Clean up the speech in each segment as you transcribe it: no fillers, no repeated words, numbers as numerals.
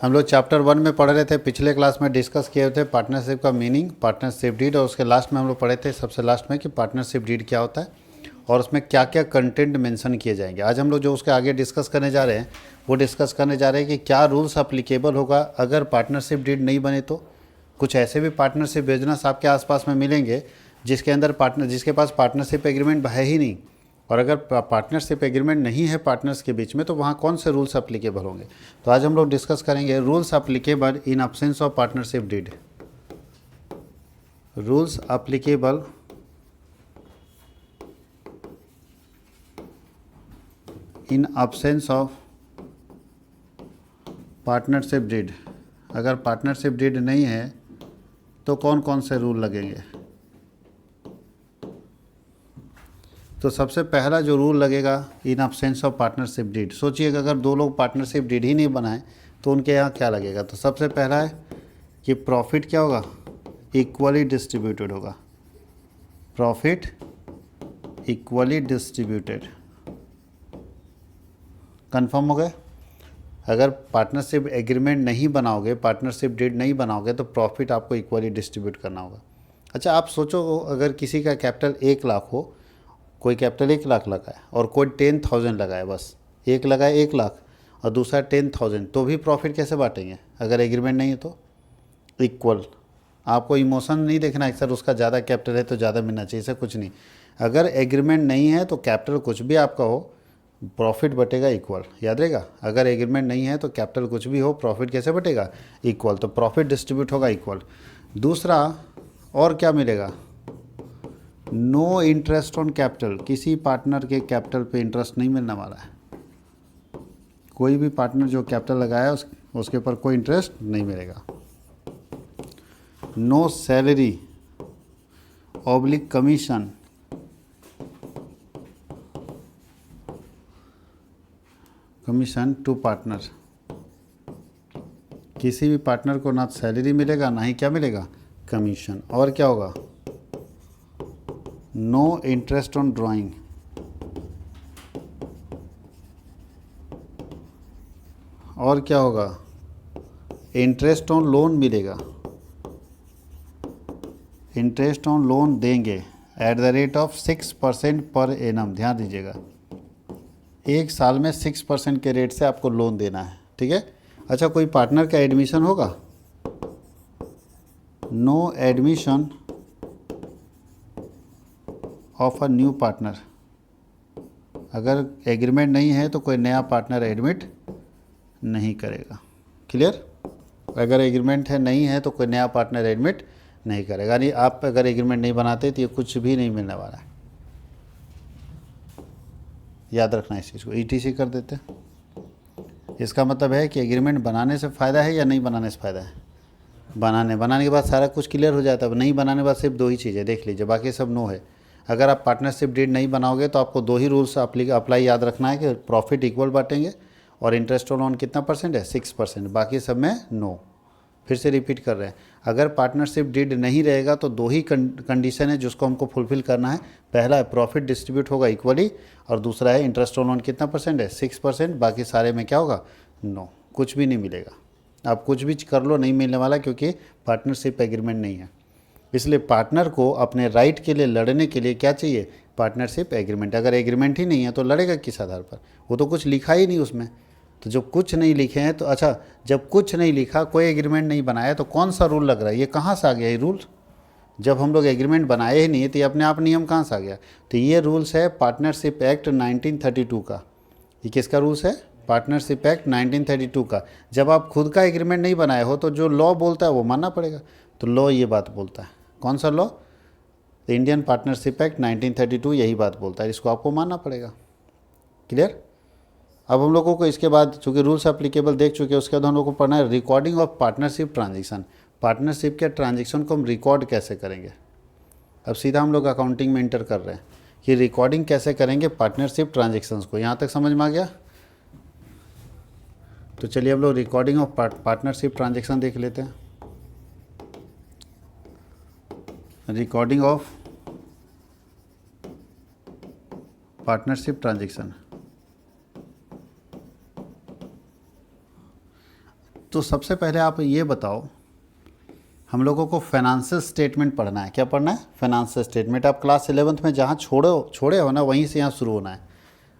हम लोग चैप्टर 1 में पढ़ रहे थे, पिछले क्लास में डिस्कस किए हुए थे पार्टनरशिप का मीनिंग, पार्टनरशिप डीड, और उसके लास्ट में हम लोग पढ़े थे सबसे लास्ट में कि पार्टनरशिप डीड क्या होता है और उसमें क्या क्या कंटेंट मेंशन किए जाएंगे। आज हम लोग जो उसके आगे डिस्कस करने जा रहे हैं वो डिस्कस करने जा रहे हैं कि क्या रूल्स अप्लीकेबल होगा अगर पार्टनरशिप डीड नहीं बने तो। कुछ ऐसे भी पार्टनरशिप बिजनेस आपके आसपास में मिलेंगे जिसके पास पार्टनरशिप एग्रीमेंट है ही नहीं, और अगर पार्टनरशिप एग्रीमेंट नहीं है पार्टनर्स के बीच में तो वहाँ कौन से रूल्स अप्लीकेबल होंगे। तो आज हम लोग डिस्कस करेंगे rules applicable in absence of partnership deed. Rules applicable in absence of partnership deed. अगर पार्टनरशिप डीड नहीं है तो कौन कौन से रूल लगेंगे। तो सबसे पहला जो रूल लगेगा in absence of partnership deed, सोचिए अगर दो लोग पार्टनरशिप डीड ही नहीं बनाए तो उनके यहाँ क्या लगेगा। तो सबसे पहला है कि प्रॉफिट क्या होगा, इक्वली डिस्ट्रीब्यूटेड होगा। प्रॉफिट इक्वली डिस्ट्रीब्यूटेड, कंफर्म हो गए। अगर पार्टनरशिप एग्रीमेंट नहीं बनाओगे, पार्टनरशिप डीड नहीं बनाओगे तो प्रॉफिट आपको इक्वली डिस्ट्रीब्यूट करना होगा। अच्छा आप सोचो अगर किसी का कैपिटल 1 लाख हो, कोई कैपिटल 1 लाख लगाए और कोई 10,000 लगाए, बस एक लगाए 1 लाख और दूसरा 10,000, तो भी प्रॉफिट कैसे बांटेंगे अगर एग्रीमेंट नहीं है तो। इक्वल। आपको इमोशन नहीं देखना है सर उसका ज़्यादा कैपिटल है तो ज़्यादा मिलना चाहिए, ऐसा कुछ नहीं। अगर एग्रीमेंट नहीं है तो कैपिटल कुछ भी आपका हो, प्रॉफिट बटेगा इक्वल, याद रहेगा। अगर एग्रीमेंट नहीं है तो कैपिटल कुछ भी हो, प्रॉफिट कैसे बटेगा, इक्वल। तो प्रॉफिट डिस्ट्रीब्यूट होगा इक्वल। दूसरा और क्या मिलेगा, नो इंटरेस्ट ऑन कैपिटल। किसी पार्टनर के कैपिटल पे इंटरेस्ट नहीं मिलने वाला है। कोई भी पार्टनर जो कैपिटल लगाया उसके ऊपर कोई इंटरेस्ट नहीं मिलेगा। No salary oblique commission to partner. किसी भी पार्टनर को ना सैलरी मिलेगा ना ही क्या मिलेगा, कमीशन। और क्या होगा, नो इंटरेस्ट ऑन ड्राइंग। और क्या होगा, इंटरेस्ट ऑन लोन मिलेगा। इंटरेस्ट ऑन लोन देंगे at the rate of 6% per annum. ध्यान दीजिएगा, 1 साल में 6% के रेट से आपको लोन देना है, ठीक है। अच्छा कोई पार्टनर का एडमिशन होगा, no admission of a new partner. अगर एग्रीमेंट नहीं है तो कोई नया पार्टनर एडमिट नहीं करेगा। क्लियर। अगर एग्रीमेंट है नहीं है तो कोई नया पार्टनर एडमिट नहीं करेगा। यानी आप अगर एग्रीमेंट नहीं बनाते तो ये कुछ भी नहीं मिलने वाला है, याद रखना इस चीज़ को। ईटीसी कर देते हैं। इसका मतलब है कि एग्रीमेंट बनाने से फ़ायदा है या नहीं बनाने से फ़ायदा है। बनाने के बाद सारा कुछ क्लियर हो जाता है। नहीं बनाने के बाद सिर्फ 2 ही चीज़ें देख लीजिए, बाकी सब नो है। अगर आप पार्टनरशिप डीड नहीं बनाओगे तो आपको 2 ही रूल्स अप्लाई याद रखना है कि प्रॉफिट इक्वल बांटेंगे और इंटरेस्ट ऑन कितना परसेंट है, 6%। बाकी सब में नो। फिर से रिपीट कर रहे हैं, अगर पार्टनरशिप डीड नहीं रहेगा तो 2 ही कंडीशन है जिसको हमको फुलफिल करना है। पहला है प्रॉफिट डिस्ट्रीब्यूट होगा इक्वली, और दूसरा है इंटरेस्ट ऑन कितना परसेंट है, 6%। बाकी सारे में क्या होगा, नो, कुछ भी नहीं मिलेगा। आप कुछ भी कर लो नहीं मिलने वाला, क्योंकि पार्टनरशिप एग्रीमेंट नहीं है। इसलिए पार्टनर को अपने राइट के लिए लड़ने के लिए क्या चाहिए, पार्टनरशिप एग्रीमेंट। अगर एग्रीमेंट ही नहीं है तो लड़ेगा किस आधार पर, वो तो कुछ लिखा ही नहीं उसमें। तो जब कुछ नहीं लिखे हैं तो अच्छा, जब कुछ नहीं लिखा, कोई एग्रीमेंट नहीं बनाया तो कौन सा रूल लग रहा है, ये कहाँ से आ गया ये रूल। जब हम लोग एग्रीमेंट बनाए ही नहीं है तो ये अपने आप नियम कहाँ से आ गया। तो ये रूल्स है पार्टनरशिप एक्ट 1932 का। ये किसका रूल्स है, पार्टनरशिप एक्ट 1932 का। जब आप खुद का एग्रीमेंट नहीं बनाए हो तो जो लॉ बोलता है वो मानना पड़ेगा। तो लॉ ये बात बोलता है, कौन सा लॉ, इंडियन पार्टनरशिप एक्ट 1932 यही बात बोलता है, इसको आपको मानना पड़ेगा। क्लियर। अब हम लोगों को इसके बाद चूँकि रूल्स अप्लीकेबल देख चुके हैं, उसके बाद हम लोग को पढ़ना है recording of partnership transaction. Partnership के ट्रांजेक्शन को हम रिकॉर्ड कैसे करेंगे। अब सीधा हम लोग अकाउंटिंग में इंटर कर रहे हैं कि रिकॉर्डिंग कैसे करेंगे पार्टनरशिप ट्रांजेक्शन्स को। यहाँ तक समझ में आ गया। तो चलिए हम लोग रिकॉर्डिंग ऑफ पार्टनरशिप ट्रांजेक्शन देख लेते हैं। Recording of partnership transaction. तो सबसे पहले आप ये बताओ, हम लोगों को फाइनेंशियल स्टेटमेंट पढ़ना है। क्या पढ़ना है? Financial statement. आप क्लास 11th में जहाँ छोड़े हो ना, वहीं से यहाँ शुरू होना है।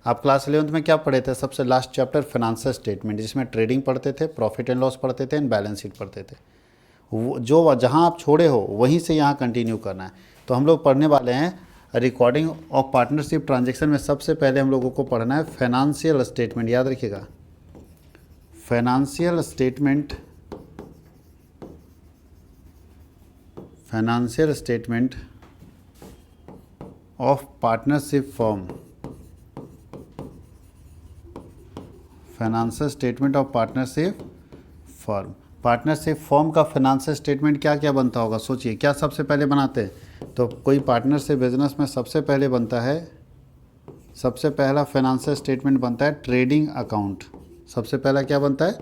आप क्लास 11th में क्या पढ़े थे? सबसे लास्ट चैप्टर फाइनेंशियल स्टेटमेंट, जिसमें ट्रेडिंग पढ़ते थे, प्रॉफिट एंड लॉस पढ़ते थे, एंड बैलेंस शीट पढ़ते थे। वो जो जहाँ आप छोड़े हो वहीं से यहाँ कंटिन्यू करना है। तो हम लोग पढ़ने वाले हैं रिकॉर्डिंग ऑफ पार्टनरशिप ट्रांजेक्शन में सबसे पहले हम लोगों को पढ़ना है फाइनेंशियल स्टेटमेंट। याद रखिएगा, financial statement, financial statement of partnership firm, financial statement of partnership firm. Partnership firm का फाइनेंशियल स्टेटमेंट क्या क्या बनता होगा? सोचिए, क्या सबसे पहले बनाते हैं? तो कोई पार्टनरशिप बिजनेस में सबसे पहले बनता है, सबसे पहला फाइनेंशियल स्टेटमेंट बनता है ट्रेडिंग अकाउंट। सबसे पहला क्या बनता है?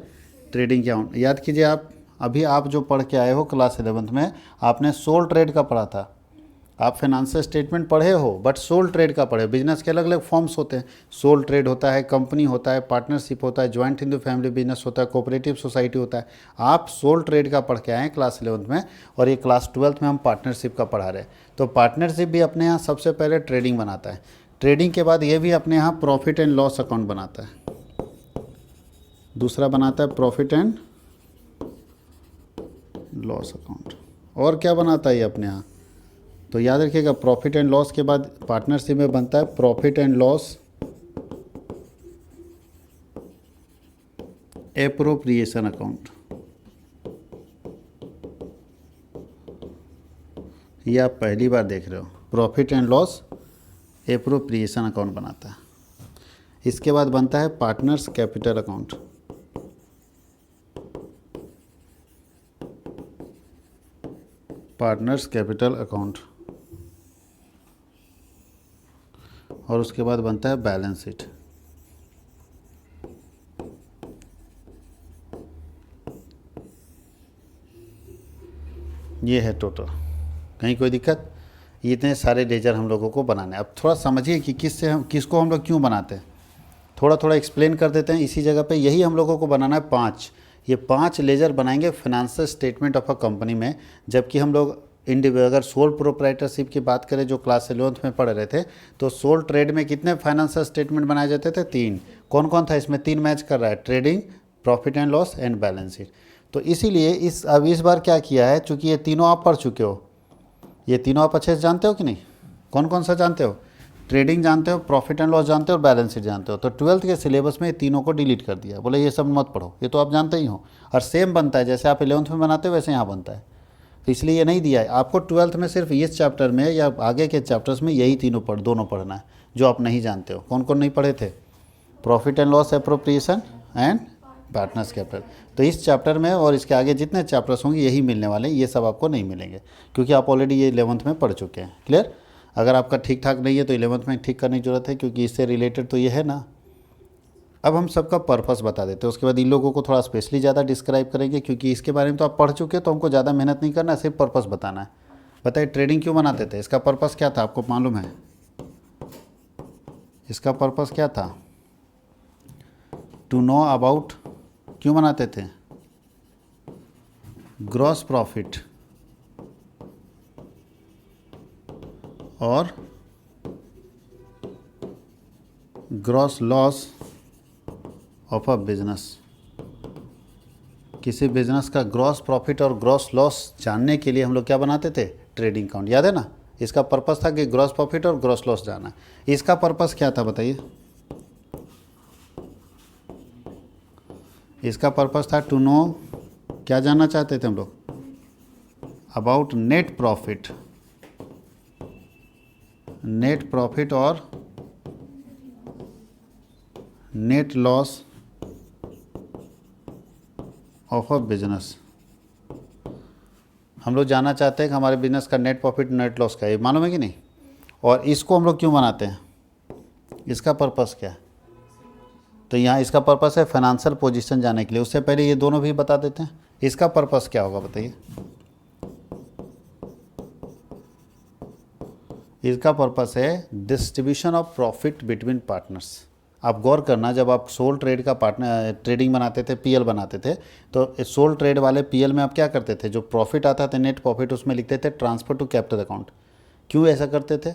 Trading account. याद कीजिए, आप जो पढ़ के आए हो क्लास 11th में, आपने सोल ट्रेड का पढ़ा था। आप फाइनेंशियल स्टेटमेंट पढ़े हो बट सोल ट्रेड का पढ़े। बिजनेस के अलग अलग फॉर्म्स होते हैं। सोल ट्रेड होता है, कंपनी होता है, पार्टनरशिप होता है, जॉइंट हिंदू फैमिली बिजनेस होता है, कोऑपरेटिव सोसाइटी होता है। आप सोल ट्रेड का पढ़ के आए हैं क्लास 11th में, और ये क्लास 12th में हम पार्टनरशिप का पढ़ा रहे हैं। तो पार्टनरशिप भी अपने यहाँ सबसे पहले ट्रेडिंग बनाता है। ट्रेडिंग के बाद ये भी अपने यहाँ प्रॉफिट एंड लॉस अकाउंट बनाता है। दूसरा बनाता है प्रॉफिट एंड लॉस अकाउंट। और क्या बनाता है ये अपने यहाँ? तो याद रखिएगा, प्रॉफिट एंड लॉस के बाद पार्टनरशिप में बनता है profit and loss appropriation account. ये आप पहली बार देख रहे हो, profit and loss appropriation account बनाता है। इसके बाद बनता है partners capital account. Partners capital account. और उसके बाद बनता है बैलेंस शीट। ये है टोटल। कहीं कोई दिक्कत? इतने सारे लेजर हम लोगों को बनाने हैं। अब थोड़ा समझिए कि किसको हम लोग क्यों बनाते हैं। थोड़ा थोड़ा एक्सप्लेन कर देते हैं इसी जगह पे। यही हम लोगों को बनाना है 5। ये 5 लेजर बनाएंगे financial statement of a company में। जबकि हम लोग अगर सोल प्रोप्राइटरशिप की बात करें, जो क्लास 11th में पढ़ रहे थे, तो सोल ट्रेड में कितने फाइनेंशियल स्टेटमेंट बनाए जाते थे? 3। कौन कौन था इसमें? 3 मैच कर रहा है, trading, profit and loss and balance sheet. तो इसीलिए इस बार क्या किया है, चूँकि ये तीनों आप पढ़ चुके हो, ये तीनों आप अच्छे से जानते हो कि नहीं? कौन कौन सा जानते हो? ट्रेडिंग जानते हो, प्रॉफिट एंड लॉस जानते हो, और बैलेंस शीट जानते हो। तो 12th के सिलेबस में ये तीनों को डिलीट कर दिया। बोले ये सब मत पढ़ो, ये तो आप जानते ही हो। और सेम बनता है, जैसे आप 11th में बनाते हो वैसे यहाँ बनता है। तो इसलिए ये नहीं दिया है आपको। 12th में सिर्फ इस चैप्टर में या आगे के चैप्टर्स में यही दोनों पढ़ना है जो आप नहीं जानते हो। कौन कौन नहीं पढ़े थे? Profit and loss appropriation and partners capital. तो इस चैप्टर में और इसके आगे जितने चैप्टर्स होंगे यही मिलने वाले हैं। ये सब आपको नहीं मिलेंगे, क्योंकि आप ऑलरेडी ये 11th में पढ़ चुके हैं। क्लियर? अगर आपका ठीक ठाक नहीं है तो 11th में ठीक करने की जरूरत है, क्योंकि इससे रिलेटेड तो ये है ना। अब हम सबका पर्पस बता देते हैं, उसके बाद इन लोगों को थोड़ा स्पेशली ज़्यादा डिस्क्राइब करेंगे, क्योंकि इसके बारे में तो आप पढ़ चुके हैं, तो हमको ज़्यादा मेहनत नहीं करना है, सिर्फ पर्पस बताना है। बताइए, ट्रेडिंग क्यों बनाते थे? इसका पर्पस क्या था? आपको मालूम है इसका पर्पस क्या था? To know about. क्यों बनाते थे? ग्रॉस प्रॉफिट और gross loss of a business. किसी बिजनेस का ग्रॉस प्रॉफिट और ग्रॉस लॉस जानने के लिए हम लोग क्या बनाते थे? Trading account. याद है ना? इसका पर्पस था कि ग्रॉस प्रॉफिट और ग्रॉस लॉस जाना। इसका पर्पस क्या था बताइए? इसका पर्पस था टू नो, क्या जानना चाहते थे हम लोग? About net profit, net profit और net loss of a business. हम लोग जानना चाहते हैं कि हमारे बिजनेस का नेट प्रॉफिट नेट लॉस क्या है, मालूम है कि नहीं? और इसको हम लोग क्यों बनाते हैं? इसका पर्पस क्या है? तो यहाँ इसका पर्पस है फाइनेंशियल पोजीशन जानने के लिए। उससे पहले ये दोनों भी बता देते हैं। इसका पर्पस क्या होगा बताइए? इसका पर्पस है distribution of profit between partners. आप गौर करना, जब आप सोल ट्रेड का पार्टनर ट्रेडिंग बनाते थे, पीएल बनाते थे, तो सोल ट्रेड वाले पीएल में आप क्या करते थे, जो प्रॉफिट आता था नेट प्रॉफिट, उसमें लिखते थे ट्रांसफ़र टू कैपिटल अकाउंट। क्यों ऐसा करते थे?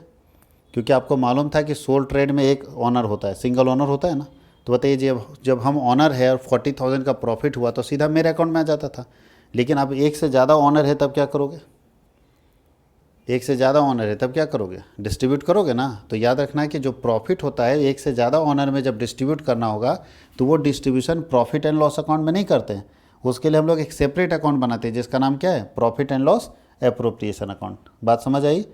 क्योंकि आपको मालूम था कि सोल ट्रेड में एक ऑनर होता है, सिंगल ऑनर होता है ना। तो बताइए, जब हम ऑनर है और 40,000 का प्रॉफिट हुआ तो सीधा मेरे अकाउंट में आ जाता था। लेकिन अब एक से ज़्यादा ऑनर है तब क्या करोगे? एक से ज़्यादा ऑनर है तब क्या करोगे? डिस्ट्रीब्यूट करोगे ना। तो याद रखना है कि जो प्रॉफिट होता है एक से ज़्यादा ऑनर में जब डिस्ट्रीब्यूट करना होगा तो वो distribution profit and loss account में नहीं करते हैं। उसके लिए हम लोग एक सेपरेट अकाउंट बनाते हैं जिसका नाम क्या है? Profit and loss appropriation account. बात समझ आई?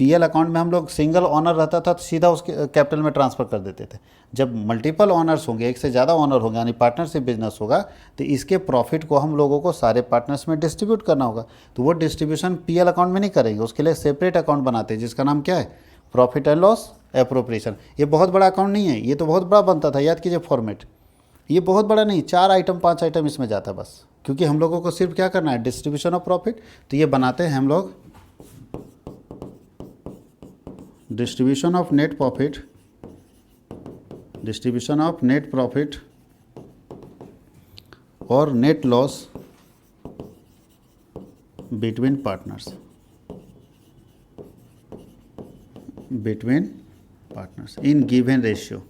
पीएल अकाउंट में हम लोग सिंगल ऑनर रहता था तो सीधा उसके कैपिटल में ट्रांसफ़र कर देते थे। जब मल्टीपल ऑनर्स होंगे, एक से ज़्यादा ऑनर होंगे, यानी पार्टनरशिप बिजनेस होगा, तो इसके प्रॉफिट को हम लोगों को सारे पार्टनर्स में डिस्ट्रीब्यूट करना होगा। तो वो डिस्ट्रीब्यूशन पीएल अकाउंट में नहीं करेंगे, उसके लिए सेपरेट अकाउंट बनाते हैं जिसका नाम क्या है? Profit and loss appropriation. ये बहुत बड़ा अकाउंट नहीं है, ये तो बहुत बड़ा बनता था, याद कीजिए फॉर्मेट। ये बहुत बड़ा नहीं, 4 आइटम 5 आइटम इसमें जाता है बस, क्योंकि हम लोगों को सिर्फ क्या करना है? Distribution of profit. तो ये बनाते हैं हम लोग distribution of net profit, distribution of net profit और net loss between partners, between partners in given ratio.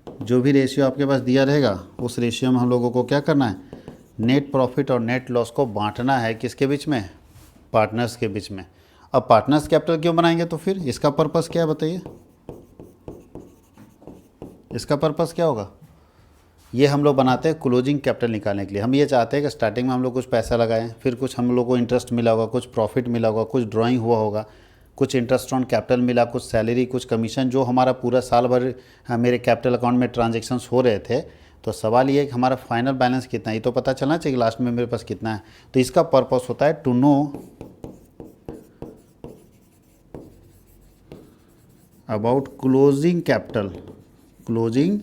जो भी रेशियो आपके पास दिया रहेगा उस रेशियो में हम लोगों को क्या करना है? नेट प्रॉफिट और नेट लॉस को बांटना है किसके बीच में? पार्टनर्स के बीच में। अब पार्टनर्स कैपिटल क्यों बनाएंगे? तो फिर इसका पर्पस क्या है बताइए? इसका पर्पस क्या होगा? ये हम लोग बनाते हैं क्लोजिंग कैपिटल निकालने के लिए। हम ये चाहते हैं कि स्टार्टिंग में हम लोग कुछ पैसा लगाएं, फिर कुछ हम लोग को इंटरेस्ट मिला होगा, कुछ प्रॉफिट मिला होगा, कुछ ड्राइंग हुआ होगा, कुछ इंटरेस्ट ऑन कैपिटल मिला, कुछ सैलरी, कुछ कमीशन, जो हमारा पूरा साल भर मेरे कैपिटल अकाउंट में ट्रांजेक्शन्स हो रहे थे। तो सवाल ये है कि हमारा फाइनल बैलेंस कितना है, ये तो पता चलना चाहिए लास्ट में मेरे पास कितना है। तो इसका पर्पस होता है to know about closing capital, closing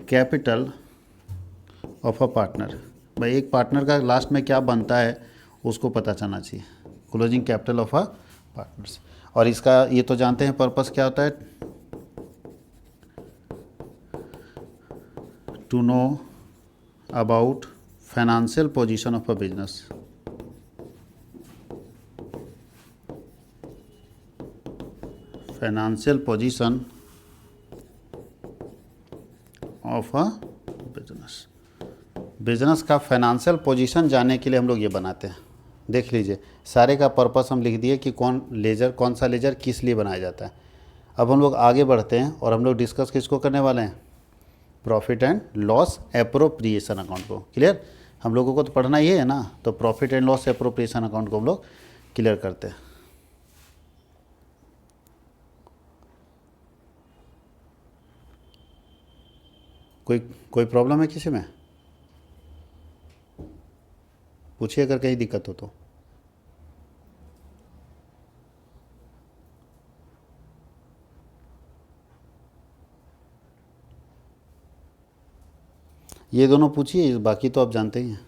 capital of a partner. भाई एक पार्टनर का लास्ट में क्या बनता है उसको पता चलना चाहिए, closing capital of a partners. और इसका ये तो जानते हैं पर्पस क्या होता है? To know about financial position of a business, financial position of a business. Business का फाइनेंशियल पोजीशन जानने के लिए हम लोग ये बनाते हैं। देख लीजिए, सारे का पर्पस हम लिख दिए कि कौन सा लेजर किस लिए बनाया जाता है। अब हम लोग आगे बढ़ते हैं और हम लोग डिस्कस किसको करने वाले हैं? Profit and loss appropriation account को। क्लियर? हम लोगों को तो पढ़ना ये है ना, तो profit and loss appropriation account को हम लोग क्लियर करते हैं। कोई प्रॉब्लम है किसी में? पूछिए अगर कहीं दिक्कत हो तो। ये दोनों पूछिए, बाकी तो आप जानते ही हैं।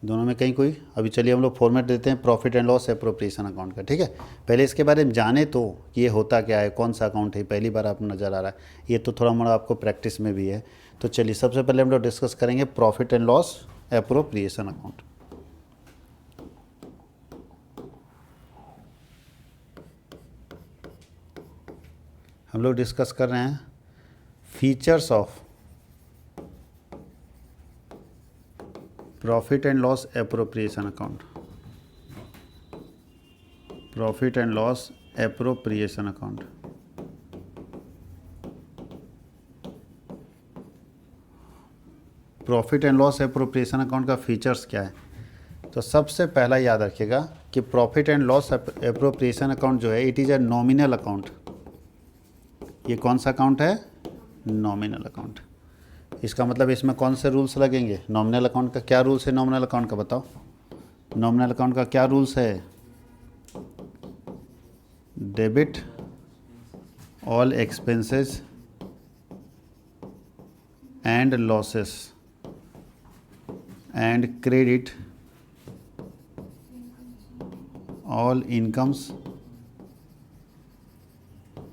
दोनों में कहीं कोई? अभी चलिए हम लोग फॉर्मेट देते हैं profit and loss appropriation account का। ठीक है, पहले इसके बारे में जाने तो ये होता क्या है, कौन सा अकाउंट है, पहली बार आपको नज़र आ रहा है, ये तो थोड़ा मोड़ा आपको प्रैक्टिस में भी है। तो चलिए सबसे पहले हम लोग डिस्कस करेंगे profit and loss appropriation account. हम लोग डिस्कस कर रहे हैं features of profit and loss appropriation account, profit and loss appropriation account. Profit and loss appropriation account का फीचर्स क्या है? तो सबसे पहला याद रखिएगा कि profit and loss appropriation account जो है, it is a nominal account. ये कौन सा अकाउंट है? Nominal account. इसका मतलब इसमें कौन से रूल्स लगेंगे? नॉमिनल अकाउंट का क्या रूल्स है? नॉमिनल अकाउंट का बताओ। नॉमिनल अकाउंट का क्या रूल्स है? Debit all expenses and losses and credit all incomes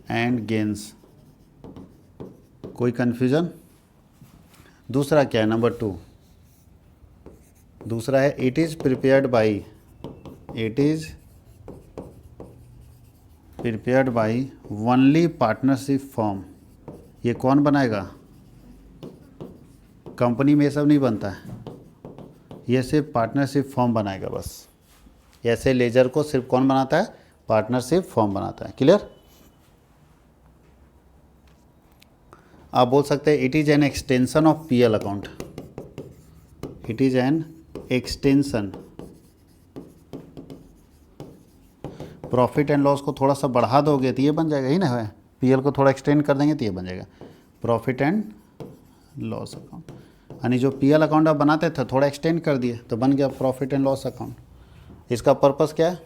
and gains कोई कन्फ्यूज़न? दूसरा क्या है, नंबर 2, दूसरा है it is prepared by, it is prepared by only partnership form. ये कौन बनाएगा? कंपनी में ये सब नहीं बनता है, ये सिर्फ पार्टनरशिप फॉर्म बनाएगा बस। ऐसे लेजर को सिर्फ कौन बनाता है? पार्टनरशिप फॉर्म बनाता है। क्लियर? आप बोल सकते हैं it is an extension of PL account, it is an extension. Profit and loss को थोड़ा सा बढ़ा दोगे तो ये बन जाएगा ही ना, है पीएल को थोड़ा एक्सटेंड कर देंगे तो ये बन जाएगा प्रॉफिट एंड लॉस अकाउंट। यानी जो पीएल अकाउंट आप बनाते थे थोड़ा एक्सटेंड कर दिए तो बन गया प्रॉफिट एंड लॉस अकाउंट। इसका पर्पस क्या है?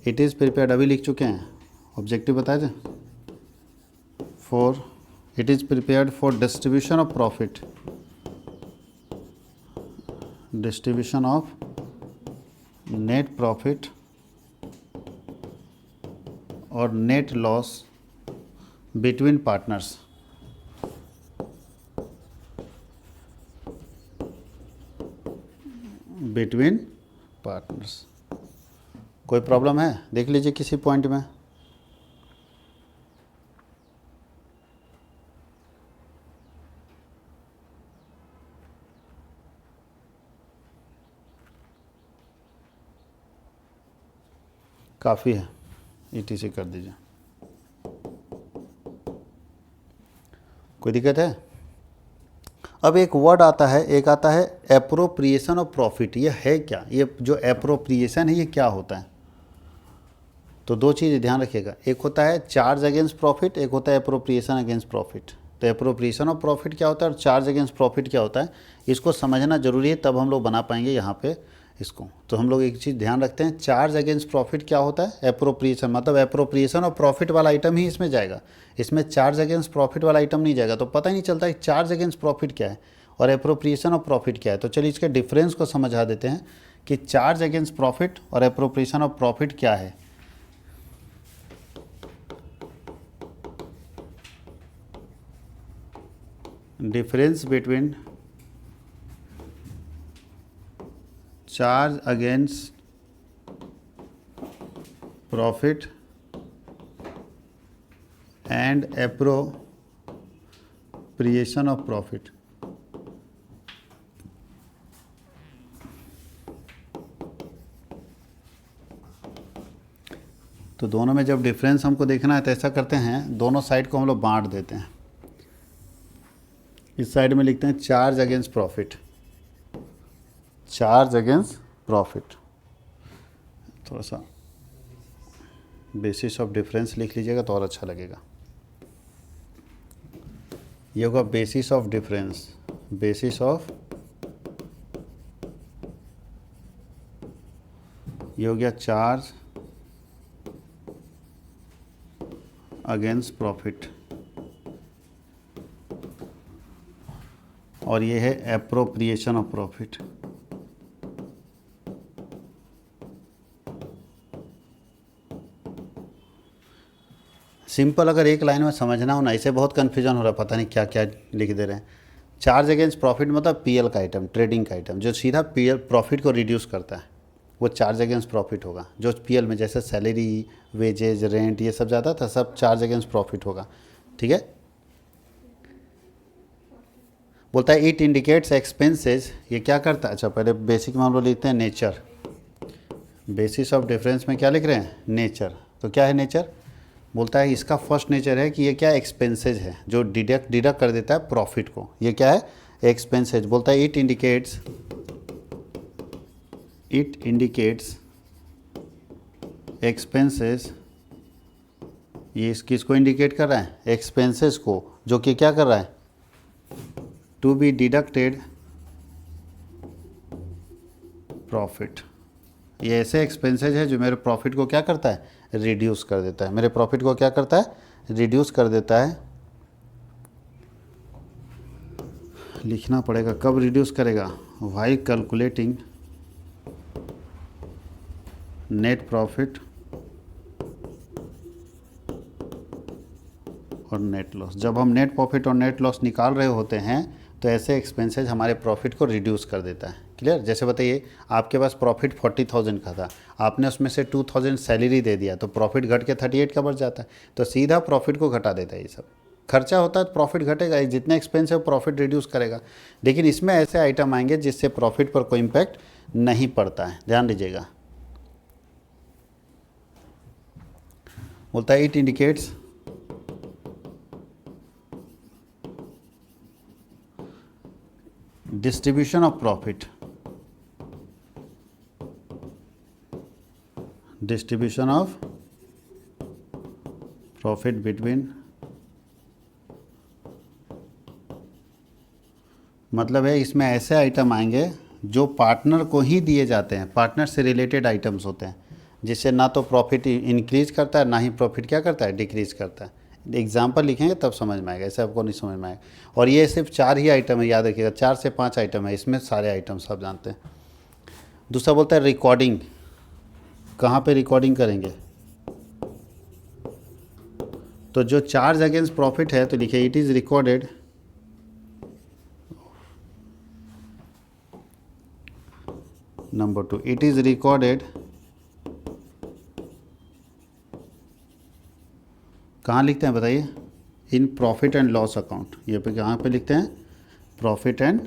इट इज़ प्रिपेयर्ड अभी लिख चुके हैं, ऑब्जेक्टिव बताए थे। For it is prepared for distribution of profit, distribution of net profit और net loss between partners. Between partners. कोई प्रॉब्लम है? देख लीजिए किसी पॉइंट में। काफ़ी है, ईटीसी कर दीजिए। कोई दिक्कत है? अब एक वर्ड आता है, एक आता है एप्रोप्रिएशन ऑफ प्रॉफिट। ये है क्या? ये जो एप्रोप्रिएशन है ये क्या होता है? तो दो चीज़ ध्यान रखिएगा, एक होता है चार्ज अगेंस्ट प्रॉफिट, एक होता है एप्रोप्रिएशन अगेंस्ट प्रॉफिट। तो एप्रोप्रिएशन ऑफ प्रॉफिट क्या होता है और चार्ज अगेंस्ट प्रॉफिट क्या होता है, इसको समझना जरूरी है, तब हम लोग बना पाएंगे यहाँ पे इसको। तो हम लोग एक चीज़ ध्यान रखते हैं, चार्ज अगेंस्ट प्रॉफिट क्या होता है? एप्रोप्रिएशन, मतलब एप्रोप्रिएशन ऑफ प्रॉफिट वाला आइटम ही इसमें जाएगा, इसमें चार्ज अगेंस्ट प्रॉफिट वाला आइटम नहीं जाएगा। तो पता ही नहीं चलता कि चार्ज अगेंस्ट प्रॉफिट क्या है और एप्रोप्रिएशन ऑफ प्रॉफिट क्या है। तो चलिए इसके डिफरेंस को समझा देते हैं कि चार्ज अगेंस्ट प्रॉफिट और एप्रोप्रिएशन ऑफ प्रॉफिट क्या है। Difference between charge against profit and appropriation of profit. तो दोनों में जब डिफरेंस हमको देखना है तो ऐसा करते हैं, दोनों साइड को हम लोग बांट देते हैं। इस साइड में लिखते हैं charge against profit, charge against profit. थोड़ा सा बेसिस ऑफ डिफरेंस लिख लीजिएगा तो और अच्छा लगेगा। ये होगा basis of difference, basis of, ये हो गया चार्ज अगेंस्ट प्रॉफिट और ये है एप्रोप्रिएशन ऑफ प्रॉफिट। सिंपल अगर एक लाइन में समझना हो ना, इसे बहुत कन्फ्यूजन हो रहा है, पता नहीं क्या क्या लिख दे रहे हैं। चार्ज अगेंस्ट प्रॉफिट मतलब पीएल का आइटम, ट्रेडिंग का आइटम जो सीधा पीएल प्रॉफिट को रिड्यूस करता है, वो चार्ज अगेंस्ट प्रॉफिट होगा। जो पीएल में जैसे सैलरी, वेजेज, रेंट ये सब जाता था, सब चार्ज अगेंस्ट प्रॉफिट होगा। ठीक है। बोलता है इट इंडिकेट्स एक्सपेंसेस, ये क्या करता है? अच्छा पहले बेसिक में हम लोग लिखते हैं नेचर। बेसिस ऑफ डिफरेंस में क्या लिख रहे हैं? नेचर। तो क्या है नेचर? बोलता है इसका फर्स्ट नेचर है कि ये क्या एक्सपेंसेज है जो डिडक्ट कर देता है प्रॉफिट को। ये क्या है? एक्सपेंसेज। बोलता है इट इंडिकेट्स एक्सपेंसेस। ये किसको इंडिकेट कर रहा है? एक्सपेंसेस को, जो कि क्या कर रहा है? To be deducted profit. ये ऐसे एक्सपेंसेज है जो मेरे प्रॉफिट को क्या करता है? रिड्यूस कर देता है। मेरे प्रॉफिट को क्या करता है? रिड्यूस कर देता है। लिखना पड़ेगा कब रिड्यूस करेगा? व्हाइल कैलकुलेटिंग नेट प्रॉफिट और नेट लॉस। जब हम नेट प्रॉफिट और नेट लॉस निकाल रहे होते हैं तो ऐसे एक्सपेंसेस हमारे प्रॉफिट को रिड्यूस कर देता है। क्लियर? जैसे बताइए, आपके पास प्रॉफिट 40,000 का था, आपने उसमें से 2,000 सैलरी दे दिया तो प्रॉफिट घट के 38 का बढ़ जाता है। तो सीधा प्रॉफिट को घटा देता है। ये सब खर्चा होता है तो प्रॉफिट घटेगा, जितने एक्सपेंस है प्रॉफिट रिड्यूस करेगा। लेकिन इसमें ऐसे आइटम आएंगे जिससे प्रॉफिट पर कोई इम्पैक्ट नहीं पड़ता है, ध्यान दीजिएगा। बोलता है it indicates distribution of profit, distribution of profit between, मतलब है इसमें ऐसे आइटम आएंगे जो पार्टनर को ही दिए जाते हैं, पार्टनर से रिलेटेड आइटम्स होते हैं, जिससे ना तो प्रॉफिट इंक्रीज करता है ना ही प्रॉफिट क्या करता है, डिक्रीज करता है। एग्जाम्पल लिखेंगे तब समझ में आएगा, ऐसे आपको नहीं समझ में आएगा। और ये सिर्फ 4 ही आइटम है, याद रखिएगा, 4 से 5 आइटम है, इसमें सारे आइटम्स आप जानते हैं। दूसरा बोलता है रिकॉर्डिंग। कहाँ पे रिकॉर्डिंग करेंगे? तो जो चार्ज अगेंस्ट प्रॉफिट है तो लिखिए it is recorded number 2, it is recorded, कहाँ लिखते हैं बताइए? In profit and loss account. ये पे कहाँ पे लिखते हैं? प्रॉफिट एंड,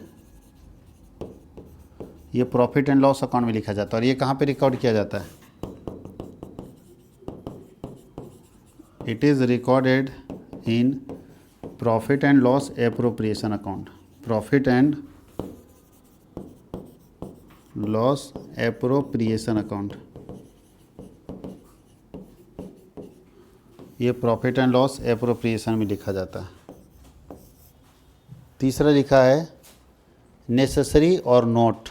ये प्रॉफिट एंड लॉस अकाउंट में लिखा जाता है। और ये कहाँ पे रिकॉर्ड किया जाता है? It is recorded in profit and loss appropriation account, profit and loss appropriation account. ये प्रॉफिट एंड लॉस एप्रोप्रिएशन में लिखा जाता है। तीसरा लिखा है नेसेसरी और नोट,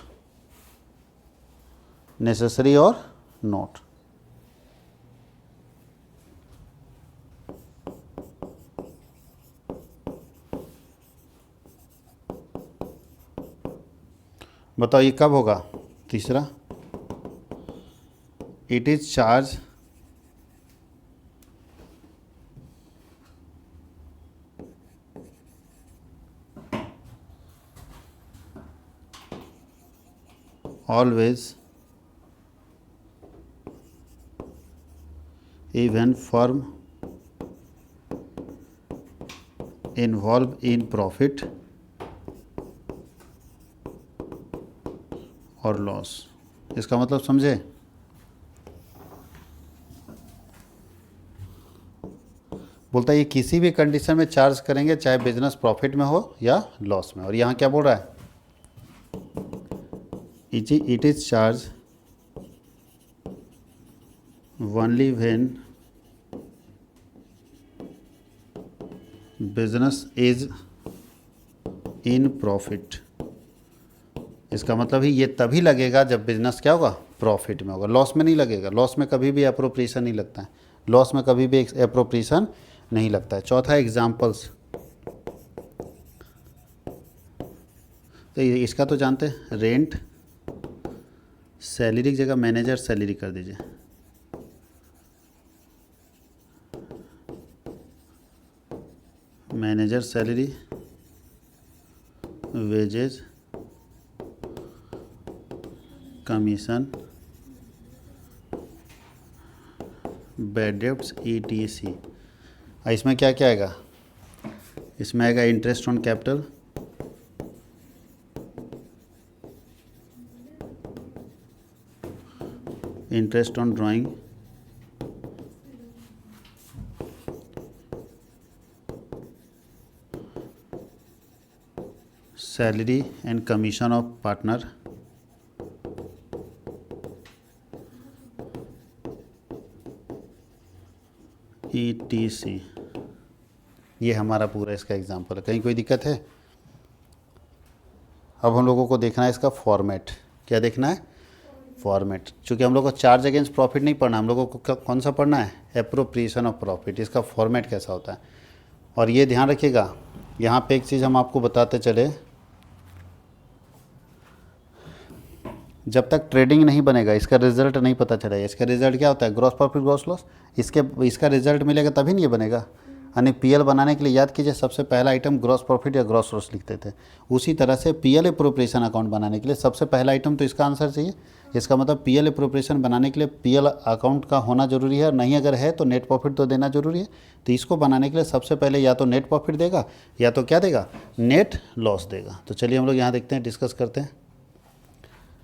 नेसेसरी और नोट। बताओ ये कब होगा? तीसरा, it is charge always even firm involved in profit और लॉस। इसका मतलब समझे? बोलता है ये किसी भी कंडीशन में चार्ज करेंगे, चाहे बिजनेस प्रॉफिट में हो या लॉस में। और यहाँ क्या बोल रहा है? It is charged only when business is in profit। इसका मतलब ही ये तभी लगेगा जब बिजनेस क्या होगा, प्रॉफिट में होगा, लॉस में नहीं लगेगा। लॉस में कभी भी एप्रोप्रिएशन नहीं लगता है, लॉस में कभी भी एप्रोप्रिएशन नहीं लगता है। चौथा एग्जाम्पल्स, तो इसका तो जानते हैं, रेंट, सैलरी की जगह मैनेजर सैलरी कर दीजिए, manager salary, wages, commission, bad debts, ETC। इसमें क्या क्या आएगा? इसमें आएगा interest on capital, interest on drawing, salary and commission of partner, ETC। ये हमारा पूरा इसका एग्जाम्पल है। कहीं कोई दिक्कत है? अब हम लोगों को देखना है इसका फॉर्मेट। क्या देखना है? फॉर्मेट। चूँकि हम लोग को चार्ज अगेंस्ट प्रॉफिट नहीं पढ़ना, हम लोगों को कौन सा पढ़ना है? Appropriation of profit. इसका फॉर्मेट कैसा होता है? और ये ध्यान रखिएगा, यहाँ पे एक चीज़ हम आपको बताते चले, जब तक ट्रेडिंग नहीं बनेगा इसका रिजल्ट नहीं पता चलेगा। इसका रिजल्ट क्या होता है? Gross profit, gross loss. इसका रिजल्ट मिलेगा तभी नहीं ये बनेगा। यानी पीएल बनाने के लिए याद कीजिए सबसे पहला आइटम ग्रॉस प्रॉफिट या ग्रॉस लॉस लिखते थे। उसी तरह से पीएल एप्रोप्रिएशन अकाउंट बनाने के लिए सबसे पहला आइटम तो इसका आंसर चाहिए। इसका मतलब पीएल एप्रोप्रिएशन बनाने के लिए पीएल अकाउंट का होना जरूरी है, और नहीं अगर है तो नेट प्रॉफिट तो देना जरूरी है। तो इसको बनाने के लिए सबसे पहले या तो नेट प्रॉफिट देगा या तो क्या देगा, नेट लॉस देगा। तो चलिए हम लोग यहाँ देखते हैं, डिस्कस करते हैं।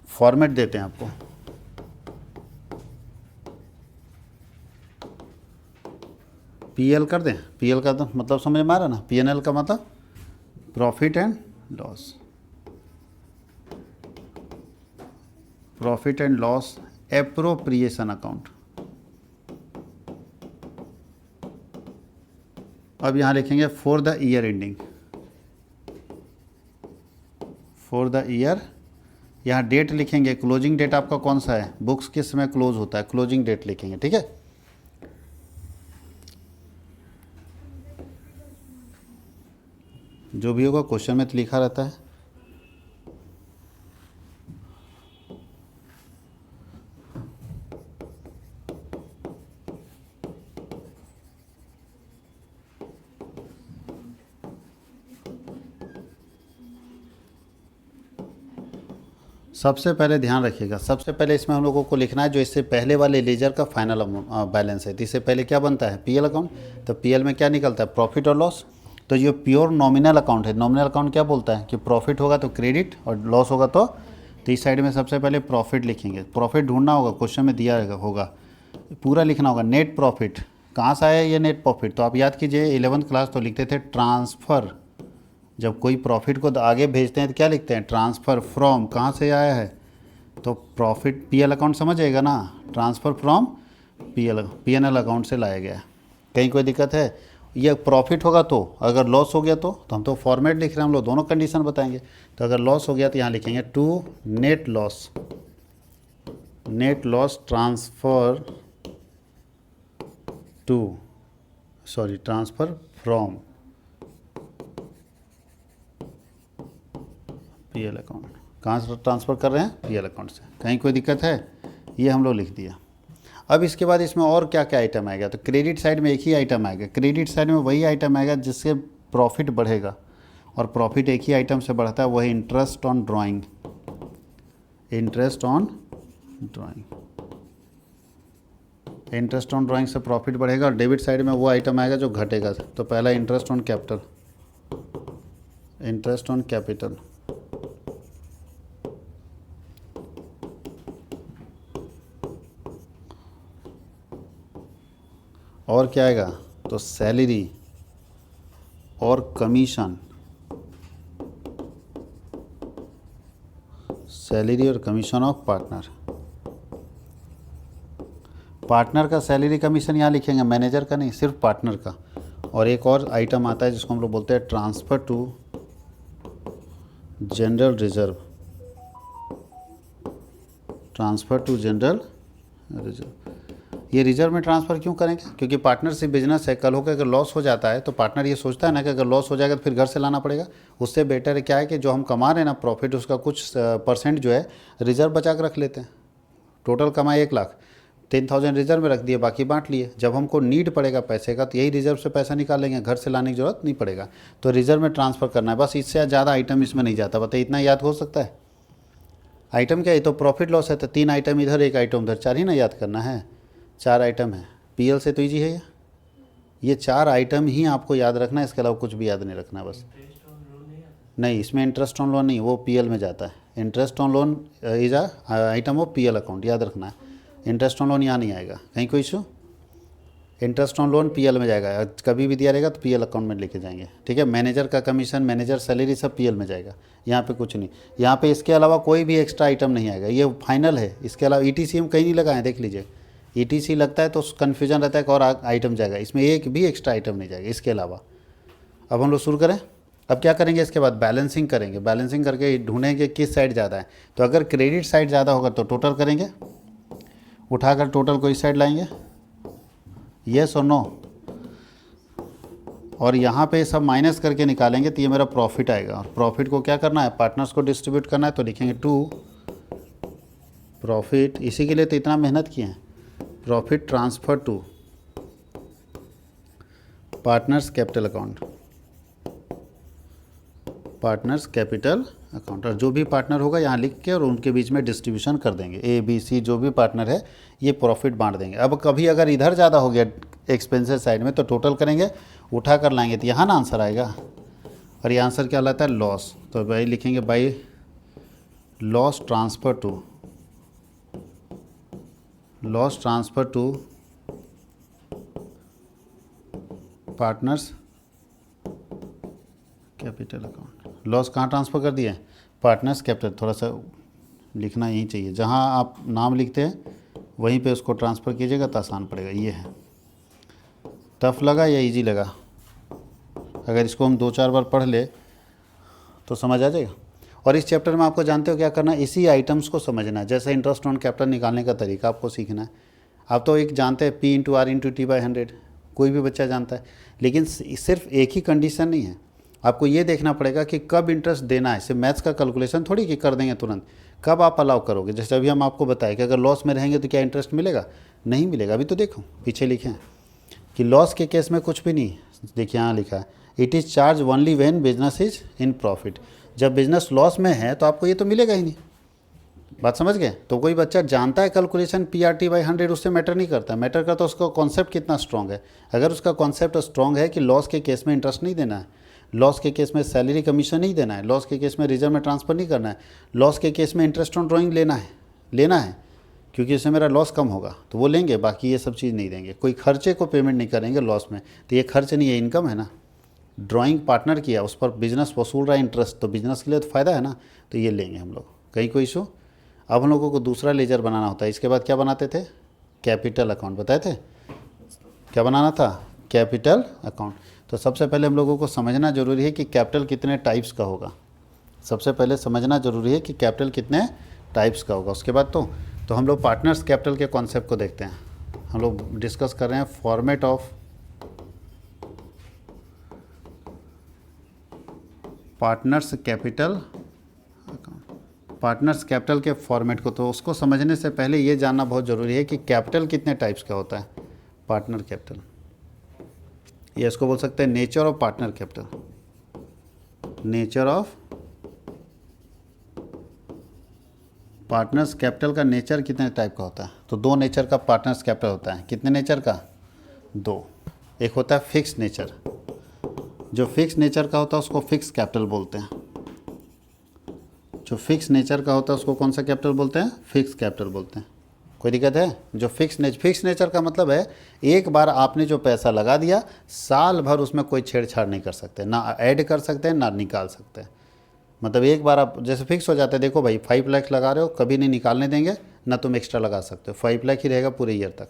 फॉर्मेट देते हैं आपको, पीएल कर दें। पीएल का तो मतलब समझ में आ रहा ना, पीएनएल का मतलब profit and loss, profit and loss appropriation account. अब यहाँ लिखेंगे for the year ending, for the year. यहाँ डेट लिखेंगे, क्लोजिंग डेट आपका कौन सा है, बुक्स किस समय क्लोज होता है, क्लोजिंग डेट लिखेंगे, ठीक है। जो भी होगा क्वेश्चन में तो लिखा रहता है। सबसे पहले ध्यान रखिएगा, सबसे पहले इसमें हम लोगों को लिखना है जो इससे पहले वाले लेजर का फाइनल बैलेंस है। तो इससे पहले क्या बनता है, पीएल अकाउंट। तो पीएल में क्या निकलता है, प्रॉफिट और लॉस। तो ये प्योर नॉमिनल अकाउंट है। नॉमिनल अकाउंट क्या बोलता है कि प्रॉफिट होगा तो क्रेडिट और लॉस होगा तो इस साइड में सबसे पहले प्रॉफिट लिखेंगे। प्रॉफिट ढूंढना होगा, क्वेश्चन में दिया होगा, पूरा लिखना होगा। नेट प्रॉफिट कहाँ से आया ये नेट प्रॉफिट, तो आप याद कीजिए 11th क्लास तो लिखते थे ट्रांसफ़र। जब कोई प्रॉफिट को आगे भेजते हैं तो क्या लिखते हैं, ट्रांसफ़र फ्रॉम, कहाँ से आया है तो प्रॉफिट पीएल अकाउंट समझिएगा ना, ट्रांसफ़र फ्रॉम पीएनएल अकाउंट से लाया गया। कहीं कोई दिक्कत है, ये प्रॉफिट होगा तो, अगर लॉस हो गया तो हम तो फॉर्मेट लिख रहे हैं, हम लोग दोनों कंडीशन बताएंगे। तो अगर लॉस हो गया तो यहाँ लिखेंगे to net loss, net loss transfer to, sorry transfer from PL account. कहाँ से ट्रांसफ़र कर रहे हैं, पीएल अकाउंट से। कहीं कोई दिक्कत है, ये हम लोग लिख दिया। अब इसके बाद इसमें और क्या क्या आइटम आएगा, तो क्रेडिट साइड में एक ही आइटम आएगा। क्रेडिट साइड में वही आइटम आएगा जिससे प्रॉफिट बढ़ेगा, और प्रॉफिट एक ही आइटम से बढ़ता है, वही interest on drawing, interest on drawing. Interest on drawing से प्रॉफिट बढ़ेगा। और डेबिट साइड में वो आइटम आएगा जो घटेगा। तो पहला interest on capital, interest on capital. और क्या आएगा, तो सैलरी और कमीशन, सैलरी और कमीशन ऑफ पार्टनर। पार्टनर का सैलरी कमीशन यहाँ लिखेंगे, मैनेजर का नहीं, सिर्फ पार्टनर का। और एक और आइटम आता है जिसको हम लोग बोलते हैं transfer to general reserve, transfer to general reserve. ये रिजर्व में ट्रांसफ़र क्यों करेंगे, क्योंकि पार्टनरशिप बिजनेस है। कल होकर अगर लॉस हो जाता है तो पार्टनर ये सोचता है ना कि अगर लॉस हो जाएगा तो फिर घर से लाना पड़ेगा। उससे बेटर क्या है कि जो हम कमा रहे हैं ना प्रॉफिट, उसका कुछ परसेंट जो है रिजर्व बचा कर रख लेते हैं। टोटल कमाई 1 लाख, 10,000 रिजर्व में रख दिए, बाकी बांट लिए। जब हमको नीड पड़ेगा पैसे का तो यही रिजर्व से पैसा निकालेंगे, घर से लाने की ज़रूरत नहीं पड़ेगा। तो रिजर्व में ट्रांसफ़र करना है बस, इससे ज़्यादा आइटम इसमें नहीं जाता। बताइए इतना याद हो सकता है। आइटम क्या है, तो प्रॉफिट लॉस है तो 3 आइटम इधर 1 आइटम उधर, 4 ही ना याद करना है, 4 आइटम है। पीएल से तो ईजी है ये 4 आइटम ही आपको याद रखना है, इसके अलावा कुछ भी याद नहीं रखना बस। नहीं, इसमें इंटरेस्ट ऑन लोन नहीं, वो पीएल में जाता है। Interest on loan is a item of PL account, याद रखना है। इंटरेस्ट ऑन लोन यहाँ नहीं आएगा, कहीं कोई issue. Interest on loan PL में जाएगा, कभी भी दिया रहेगा तो पीएल अकाउंट में लेके जाएंगे, ठीक है। मैनेजर का कमीशन, मैनेजर सैलरी सब पीएल में जाएगा, यहाँ पे कुछ नहीं। यहाँ पे इसके अलावा कोई भी एक्स्ट्रा आइटम नहीं आएगा, ये फाइनल है। इसके अलावा ईटीसी हम कहीं नहीं लगाएं, देख लीजिए। ईटीसी लगता है तो कन्फ्यूजन रहता है कि और आइटम जाएगा, इसमें एक भी एक्स्ट्रा आइटम नहीं जाएगा इसके अलावा। अब हम लोग शुरू करें। अब क्या करेंगे, इसके बाद बैलेंसिंग करेंगे। बैलेंसिंग करके ढूंढेंगे किस साइड ज़्यादा है। तो अगर क्रेडिट साइड ज़्यादा होगा तो टोटल करेंगे, उठाकर टोटल को इस साइड लाएंगे, येस और नो। और यहाँ पे सब माइनस करके निकालेंगे तो ये मेरा प्रॉफिट आएगा। और प्रॉफिट को क्या करना है, पार्टनर्स को डिस्ट्रीब्यूट करना है। तो लिखेंगे टू प्रॉफिट, इसी के लिए तो इतना मेहनत किए हैं। Profit transfer to partners capital account, partners capital account, और जो भी पार्टनर होगा यहाँ लिख के और उनके बीच में डिस्ट्रीब्यूशन कर देंगे, ए बी सी जो भी पार्टनर है ये प्रॉफिट बांट देंगे। अब कभी अगर इधर ज़्यादा हो गया एक्सपेंसेस साइड में तो टोटल करेंगे, उठा कर लाएंगे तो यहाँ ना आंसर आएगा, और ये आंसर क्या लाता है, लॉस। तो भाई लिखेंगे by loss transfer to partners capital account. Loss कहाँ ट्रांसफ़र कर दिए, पार्टनर्स कैपिटल। थोड़ा सा लिखना यही चाहिए, जहाँ आप नाम लिखते हैं वहीं पे उसको ट्रांसफ़र कीजिएगा तो आसान पड़ेगा। ये है, टफ लगा या इजी लगा? अगर इसको हम 2-4 बार पढ़ ले तो समझ आ जाएगा। और इस चैप्टर में आपको जानते हो क्या करना है, इसी आइटम्स को समझना है। जैसे इंटरेस्ट ऑन कैपिटल निकालने का तरीका आपको सीखना है। आप तो एक जानते हैं P into R into T/100, कोई भी बच्चा जानता है, लेकिन सिर्फ एक ही कंडीशन नहीं है, आपको ये देखना पड़ेगा कि कब इंटरेस्ट देना है। सिर्फ मैथ्स का कैलकुलेशन थोड़ी कि कर देंगे तुरंत, कब आप अलाउ करोगे। जैसे अभी हम आपको बताएं कि अगर लॉस में रहेंगे तो क्या इंटरेस्ट मिलेगा, नहीं मिलेगा। अभी तो देखो पीछे लिखे हैं कि लॉस के केस में कुछ भी नहीं, देखिए यहाँ लिखा है it is charge only when business is in profit. जब बिजनेस लॉस में है तो आपको ये तो मिलेगा ही नहीं। बात समझ गए? तो कोई बच्चा जानता है कैलकुलेशन PRT/100, उससे मैटर नहीं करता, मैटर करता उसका कॉन्सेप्ट कितना स्ट्रॉन्ग है। अगर उसका कॉन्सेप्ट स्ट्रॉन्ग है कि लॉस के केस में इंटरेस्ट नहीं देना है, लॉस के केस में सैलरी कमीशन नहीं देना है, लॉस के केस में रिजर्व में ट्रांसफ़र नहीं करना है, लॉस के केस में इंटरेस्ट ऑन ड्राइंग लेना है क्योंकि इससे मेरा लॉस कम होगा तो वो लेंगे, बाकी ये सब चीज़ नहीं देंगे। कोई खर्चे को पेमेंट नहीं करेंगे लॉस में, तो ये खर्च नहीं है, इनकम है ना। ड्राइंग पार्टनर किया, उस पर बिजनेस वसूल रहा है इंटरेस्ट, तो बिजनेस के लिए तो फ़ायदा है ना, तो ये लेंगे हम लोग। कहीं कोई इशू? अब हम लोगों को दूसरा लेजर बनाना होता है। इसके बाद क्या बनाते थे, कैपिटल अकाउंट बताए थे। क्या बनाना था, कैपिटल अकाउंट। तो सबसे पहले हम लोगों को समझना जरूरी है कि कैपिटल कितने टाइप्स का होगा। सबसे पहले समझना जरूरी है कि कैपिटल कितने टाइप्स का होगा। उसके बाद तो हम लोग पार्टनर्स कैपिटल के कॉन्सेप्ट को देखते हैं। हम लोग डिस्कस कर रहे हैं format of partners capital account, partners capital के फॉर्मेट को। तो उसको समझने से पहले ये जानना बहुत ज़रूरी है कि कैपिटल कितने टाइप्स का होता है। पार्टनर कैपिटल, ये इसको बोल सकते हैं nature of partner capital, nature of partners capital का नेचर कितने टाइप का होता है। तो 2 नेचर का पार्टनर्स कैपिटल होता है। कितने नेचर का, 2। एक होता है फिक्स नेचर, जो फिक्स नेचर का होता है उसको फिक्स कैपिटल बोलते हैं। जो फिक्स नेचर का होता है उसको कौन सा कैपिटल बोलते हैं, फिक्स कैपिटल बोलते हैं। कोई दिक्कत है? जो फिक्स नेचर का मतलब है एक बार आपने जो पैसा लगा दिया, साल भर उसमें कोई छेड़छाड़ नहीं कर सकते, ना ऐड कर सकते हैं ना निकाल सकते हैं। मतलब एक बार आप जैसे फिक्स हो जाते हैं, देखो भाई 5 लाख लगा रहे हो, कभी नहीं निकालने देंगे, ना तुम एक्स्ट्रा लगा सकते हो, 5 लाख ही रहेगा पूरे ईयर तक।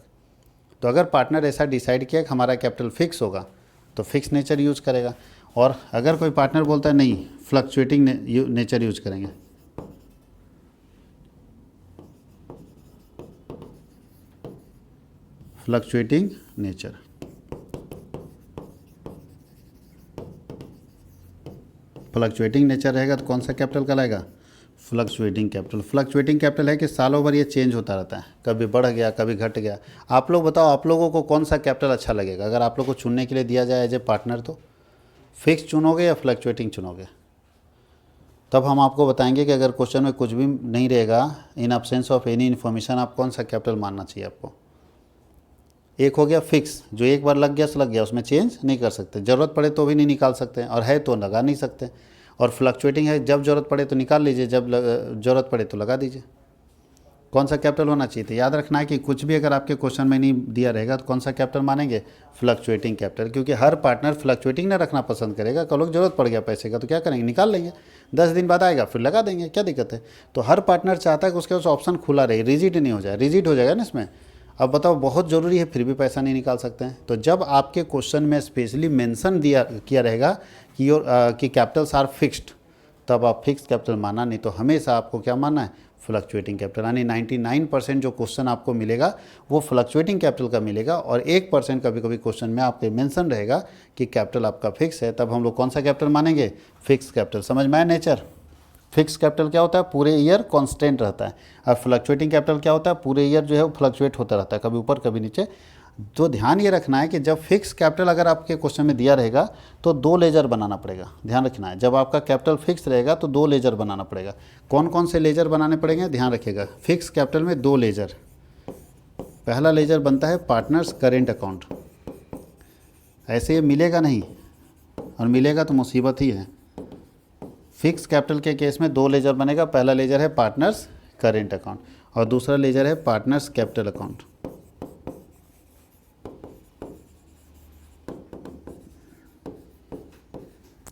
तो अगर पार्टनर ऐसा डिसाइड किया कि हमारा कैपिटल फिक्स होगा तो फिक्स नेचर यूज करेगा। और अगर कोई पार्टनर बोलता है नहीं फ्लक्चुएटिंग नेचर यूज करेंगे, फ्लक्चुएटिंग नेचर। फ्लक्चुएटिंग नेचर रहेगा तो कौन सा कैपिटल कहलाएगा, फ्लक्चुएटिंग कैपिटल। फ्लक्चुएटिंग कैपिटल है कि सालों भर ये चेंज होता रहता है, कभी बढ़ गया कभी घट गया। आप लोग बताओ, आप लोगों को कौन सा कैपिटल अच्छा लगेगा अगर आप लोग को चुनने के लिए दिया जाए एज ए पार्टनर, तो फिक्स चुनोगे या फ्लक्चुएटिंग चुनोगे? तब हम आपको बताएंगे कि अगर क्वेश्चन में कुछ भी नहीं रहेगा, in absence of any information, आप कौन सा कैपिटल मानना चाहिए आपको। एक हो गया फिक्स, जो एक बार लग गया सो लग गया, उसमें चेंज नहीं कर सकते, ज़रूरत पड़े तो भी नहीं निकाल सकते, और है तो लगा नहीं सकते। और फ्लक्चुएटिंग है, जब ज़रूरत पड़े तो निकाल लीजिए, जब ज़रूरत पड़े तो लगा दीजिए। कौन सा कैपिटल होना चाहिए? तो याद रखना है कि कुछ भी अगर आपके क्वेश्चन में नहीं दिया रहेगा तो कौन सा कैपिटल मानेंगे, फ्लक्चुएटिंग कैपिटल। क्योंकि हर पार्टनर फ्लक्चुएटिंग ना रखना पसंद करेगा। कल लोग जरूरत पड़ गया पैसे का तो क्या करेंगे, निकाल लेंगे, 10 दिन बाद आएगा फिर लगा देंगे, क्या दिक्कत है। तो हर पार्टनर चाहता है कि उसके पास ऑप्शन खुला रहे, रिजिड नहीं हो जाए। रिजिड हो जाएगा ना इसमें, अब बताओ बहुत ज़रूरी है फिर भी पैसा नहीं निकाल सकते हैं। तो जब आपके क्वेश्चन में स्पेशली मेंशन किया रहेगा कि कैपिटल्स आर फिक्स्ड, तब आप फिक्स कैपिटल मानना, नहीं तो हमेशा आपको क्या मानना है, फ्लक्चुएटिंग कैपिटल। यानी 99% जो क्वेश्चन आपको मिलेगा वो फ्लक्चुएटिंग कैपिटल का मिलेगा, और 1% कभी कभी क्वेश्चन में आपके मेंशन रहेगा कि कैपिटल आपका फिक्स है, तब हम लोग कौन सा कैपिटल मानेंगे, फिक्स कैपिटल। समझ में आया नेचर? फिक्स कैपिटल क्या होता है, पूरे ईयर कांस्टेंट रहता है, और फ्लक्चुएटिंग कैपिटल क्या होता है, पूरे ईयर जो है वो फ्लक्चुएट होता रहता है, कभी ऊपर कभी नीचे तो ध्यान ये रखना है कि जब फिक्स कैपिटल अगर आपके क्वेश्चन में दिया रहेगा तो 2 लेजर बनाना पड़ेगा। ध्यान रखना है, जब आपका कैपिटल फिक्स रहेगा तो 2 लेजर बनाना पड़ेगा। कौन कौन से लेजर बनाने पड़ेंगे ध्यान रखिएगा। फिक्स कैपिटल में 2 लेजर। पहला लेजर बनता है पार्टनर्स करेंट अकाउंट। ऐसे ये मिलेगा नहीं, और मिलेगा तो मुसीबत ही है। फिक्स कैपिटल के केस में 2 लेजर बनेगा। पहला लेजर है पार्टनर्स करेंट अकाउंट और दूसरा लेजर है पार्टनर्स कैपिटल अकाउंट।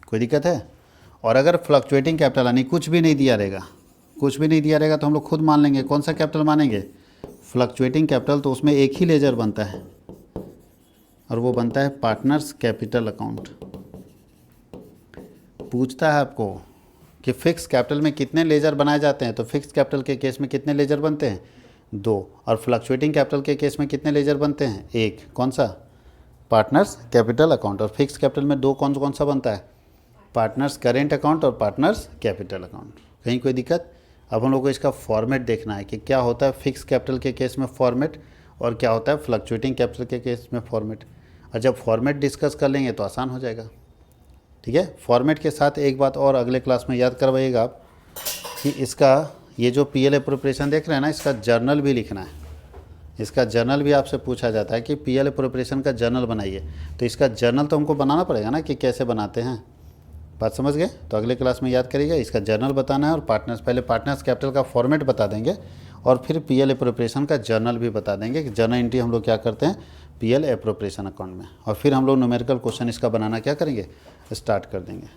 कोई दिक्कत है? और अगर फ्लक्चुएटिंग कैपिटल यानी कुछ भी नहीं दिया रहेगा, कुछ भी नहीं दिया रहेगा तो हम लोग खुद मान लेंगे। कौन सा कैपिटल मानेंगे? Fluctuating capital. तो उसमें एक ही लेजर बनता है और वो बनता है पार्टनर्स कैपिटल अकाउंट। पूछता है आपको कि फिक्स कैपिटल में कितने लेजर बनाए जाते हैं, तो फिक्स कैपिटल के केस में कितने लेजर बनते हैं? 2। और फ्लक्चुएटिंग कैपिटल के केस में कितने लेजर बनते हैं? 1। कौन सा? Partners capital account. और फिक्स कैपिटल में 2 कौन सा बनता है? पार्टनर्स करेंट अकाउंट और पार्टनर्स कैपिटल अकाउंट। कहीं कोई दिक्कत? अब हम लोग को इसका फॉर्मेट देखना है कि क्या होता है फिक्स कैपिटल के केस में फॉर्मेट और क्या होता है फ्लक्चुएटिंग कैपिटल के केस में फॉर्मेट। और जब फॉर्मेट डिस्कस कर लेंगे तो आसान हो जाएगा। ठीक है। फॉर्मेट के साथ एक बात और अगले क्लास में याद करवाइएगा आप कि इसका ये जो पीएल अप्रोप्रिएशन देख रहे हैं ना, इसका जर्नल भी लिखना है। इसका जर्नल भी आपसे पूछा जाता है कि पीएल अप्रोप्रिएशन का जर्नल बनाइए। तो इसका जर्नल तो हमको बनाना पड़ेगा ना कि कैसे बनाते हैं। बात समझ गए? तो अगले क्लास में याद करिएगा, इसका जर्नल बताना है और पहले पार्टनर्स कैपिटल का फॉर्मेट बता देंगे और फिर पीएल अप्रोप्रिएशन का जर्नल भी बता देंगे कि जर्नल एंट्री हम लोग क्या करते हैं पीएल अप्रोप्रिएशन अकाउंट में। और फिर हम लोग न्यूमेरिकल क्वेश्चन इसका बनाना क्या करेंगे, स्टार्ट कर देंगे।